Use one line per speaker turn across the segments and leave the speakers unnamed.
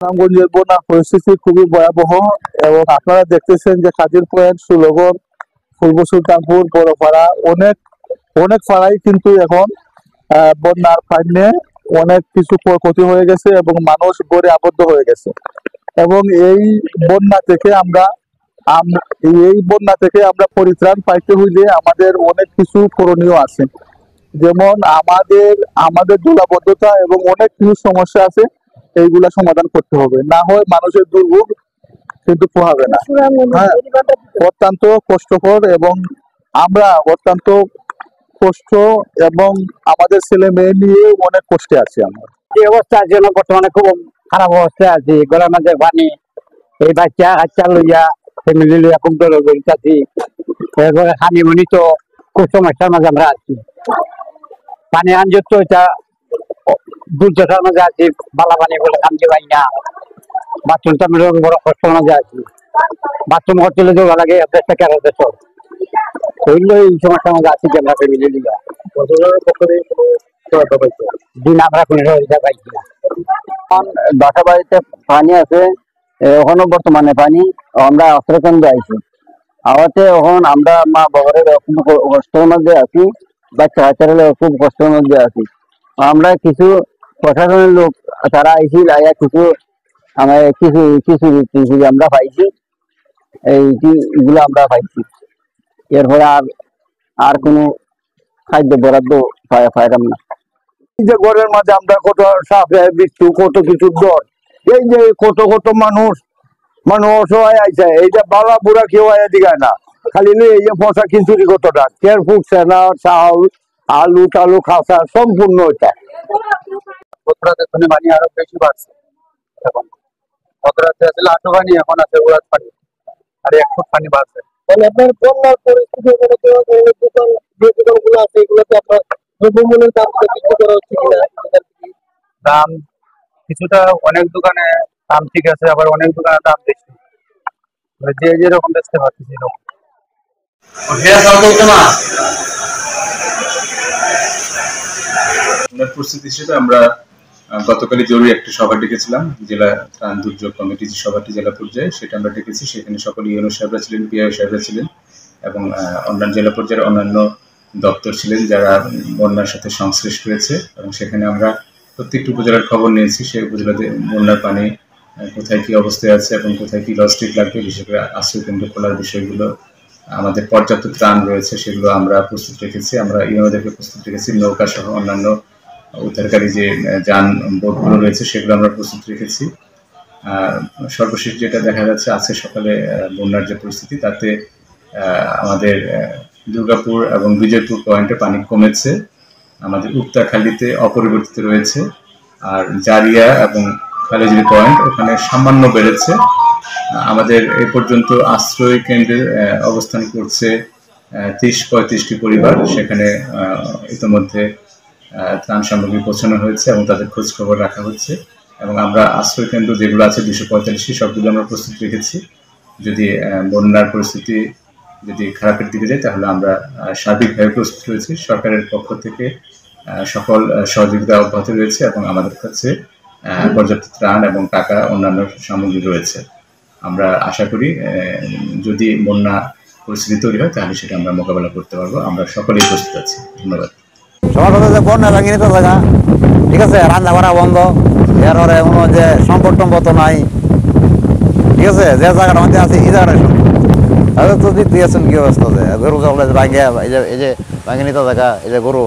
রামগঞ্জের বন্যার পরিস্থিতি খুবই ভয়াবহ এবং আপনারা দেখতেছেন যে কাজীর পয়েন্ট, সুলগর, ফুলবো, সুলতানপুর, বড়পাড়া অনেক অনেক পাড়াই কিন্তু এখন বন্যার পানিতে অনেক কিছু ক্ষতি হয়ে গেছে এবং মানুষ ঘরে আবদ্ধ হয়ে গেছে। এবং বন্যা থেকে আমরা এই বন্যা থেকে আমরা পরিত্রাণ পাইতে হইলে আমাদের অনেক কিছু করণীয় আছে। যেমন আমাদের আমাদের জলাবদ্ধতা এবং অনেক কিছু সমস্যা আছে, এইগুলা সমাধান করতে হবে, না হয় মানুষের দুর্ভোগ কিন্তু পোহাবে না। হ্যাঁ, অত্যন্ত কষ্টকর এবং আমরা অত্যন্ত কষ্ট এবং আমাদের ছেলে মেয়ে নিয়ে অনেক কষ্টে আছি। আমরা
যে অবস্থা আছে বর্তমানে খুব খারাপ অবস্থায় আছি। গলার মাঝে পানি, এই বাচ্চা কাচ্চা লইয়া ফ্যামিলি লইয়া খুব দৌড়াদৌড়ি আছি। এরপরে হানি মনি তো খুব সমস্যার মাঝে আমরা আছি। পানি আনজত এটা দুর্দশার মাঝে আছি। বালা পানি বলে কামতে পাই না। বাথরুম টামের বড় কষ্টের মাঝে আছি। বাথরুম করতে যাওয়া লাগে একটা কেরার দেশ। ওইগুলো এই সমস্যার মাঝে আছি যে আমরা ফ্যামিলি লইয়া দিন আমরা কোনো সহযোগিতা পাইছি না। বাসা বাড়িতে পানি আছে, এখনো বর্তমানে পানি। আমরা আশ্রয়কেন্দ্র আইছি আওয়াতে এখন আমরা মা বাবারের কষ্টের মধ্যে আছি, বাচ্চা কাচ্চারা খুব কষ্টের মধ্যে আছি। আমরা কিছু প্রশাসনের লোক তারা আইসি আয়া কিছু আমরা কিছু কিছু কিছু আমরা পাইছি, এইগুলো আমরা পাইছি। এরপরে আর কোনো খাদ্য বরাদ্দ পাইলাম না।
যে ঘরের মাঝে আমরা কত সাপে বিচ্ছু কত কিছু ডর, এই যে কত কত মানুষ অসহায় আইসে, এইটা বালা বুড়া কেউ আয়া দিগায় না, খালি এই যে ফসা খিচুড়ি কতটা কেয়ার ফুটছে না, চাউল আলু টালু খাসা সম্পূর্ণ এটা।
পানি আরো বেশি বাড়ছে। এখন গতরাতে আসলে 8 পানি, এখন আছে উড়াত পানি, আর 1 ফুট পানি বাড়ছে।
মানে আপনার বন্যার পরিস্থিতি দোকান যে দোকানগুলো আছে এগুলোতে আপনার দ্রব্যমূল্যের দাম বিক্রি করা হচ্ছে কিনা?
দাম কিছুটা, অনেক দোকানে দাম ঠিক আছে, আবার অনেক দোকানে দাম বেশি। যে যেরকম বেচতে পারছি সেরকম।
পরিস্থিতি হিসেবে আমরা গতকালই জরুরি একটি সভা ডেকেছিলাম, জেলা ত্রাণ দুর্যোগ কমিটি যে সভাটি জেলা পর্যায়ে, সেটা আমরা ডেকেছি। সেখানে সকল ইউনো সাহেবরা ছিলেন, পিআই সাহেবরা ছিলেন এবং অন্যান্য জেলা পর্যায়ের অন্যান্য দপ্তর ছিলেন যারা বন্যার সাথে সংশ্লিষ্ট হয়েছে। এবং সেখানে আমরা প্রত্যেকটি উপজেলার খবর নিয়েছি। সেই উপজেলাতে বন্যার পানি কোথায় কী অবস্থায় আছে এবং কোথায় কী লজিস্টিক লাগবে, বিশেষ করে আশ্রয়কেন্দ্র খোলার বিষয়গুলো, আমাদের পর্যাপ্ত ত্রাণ রয়েছে সেগুলো আমরা প্রস্তুত রেখেছি। আমরা ইউনোদেরকে প্রস্তুত রেখেছি, নৌকা সহ অন্যান্য উদ্ধারকারী যে যান বোটগুলো রয়েছে সেগুলো আমরা প্রস্তুত রেখেছি। সর্বশেষ যেটা দেখা যাচ্ছে আজকে সকালে বন্যার যে পরিস্থিতি, তাতে আমাদের দুর্গাপুর এবং বিজয়পুর পয়েন্টে পানি কমেছে, আমাদের উক্তাখালীতে অপরিবর্তিত রয়েছে, আর জারিয়া এবং খালেজুরি পয়েন্ট ওখানে সামান্য বেড়েছে। আমাদের এ পর্যন্ত আশ্রয় কেন্দ্রে অবস্থান করছে 30-35টি পরিবার। সেখানে ইতিমধ্যে ত্রাণ সামগ্রী পৌঁছানো হয়েছে এবং তাদের খোঁজ খবর রাখা হচ্ছে। এবং আমরা আশ্রয় কেন্দ্র যেগুলো আছে 245টি, সবগুলো আমরা প্রস্তুত রেখেছি। যদি বন্যার পরিস্থিতি যদি খারাপের দিকে যায় তাহলে আমরা সার্বিকভাবে প্রস্তুত রয়েছি। সরকারের পক্ষ থেকে সকল সহযোগিতা অব্যাহত রয়েছে এবং আমাদের কাছে পর্যাপ্ত ত্রাণ এবং টাকা অন্যান্য সামগ্রী রয়েছে। আমরা আশা করি যদি বন্যা পরিস্থিতি তৈরি হয় তাহলে সেটা আমরা মোকাবেলা করতে পারবো। আমরা সকলেই প্রস্তুত আছি। ধন্যবাদ।
সবার কথা যে বন্যা ভাঙিনি তো জায়গা ঠিক আছে, রান্না বাড়া বন্ধ, এরপরে কোনো যে সম্পদ টম্পদ নাই, ঠিক আছে, যে জায়গাটা মধ্যে আছে এই জায়গাটা তাহলে তো দিয়েছেন কি অবস্থা, যে গরু চলে ভাঙে, এই যে ভাঙিনি তো জায়গা, এই যে গরু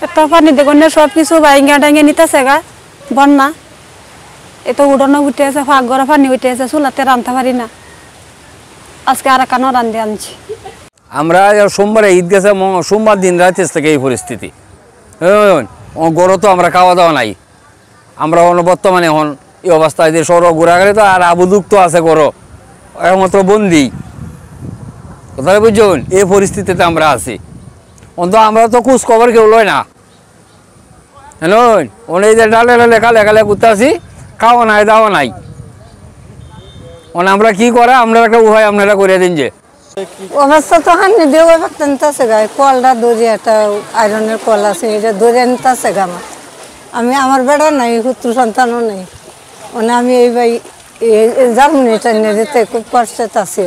একটা পানি দেখুন সব কিছু ভাঙা টাঙ্গে নিতেছে গা বন্যা। এত উঠানো উঠে আছে, ফাঁক ঘরে পানি উঠে আছে, চুলাতে রাঁধতে পারি না। আজকে আর একানো রান্ধে আনছি।
আমরা সোমবারে ঈদ গেছে, সোমবার দিন রাতে থেকে এই পরিস্থিতি। গরু তো আমরা খাওয়া দাওয়া নাই, আমরা বর্তমানে এখন এই অবস্থায় যে সৌর ঘোরাঘুরি তো আর আবুদুক্ত আছে গরু একমাত্র বন্দি, কোথায় বুঝছেন? এই পরিস্থিতিতে আমরা আছি। অন্ত আমরা তো খোঁজ খবর কেউ লয় না, হ্যালো, এই যে ডালে ডালে কালে কালে করতে আসি, খাওয়া নাই দাওয়া নাই। আমরা কি করে, আমরা একটা উপায় আপনারা করে দিন। যে
অবস্থা তো হানি দিয়ে পারতেন তাছে গায়ে কলটা দড়ি, একটা আয়রনের কল আছে, এটা দড়িয়ে নিতেছে গা আমার।
আমি আমার বেড়া নাই, পুত্র সন্তানও নেই, মানে আমি এই ভাই জার্মানি টাইনে যেতে খুব কষ্টেতে আছি।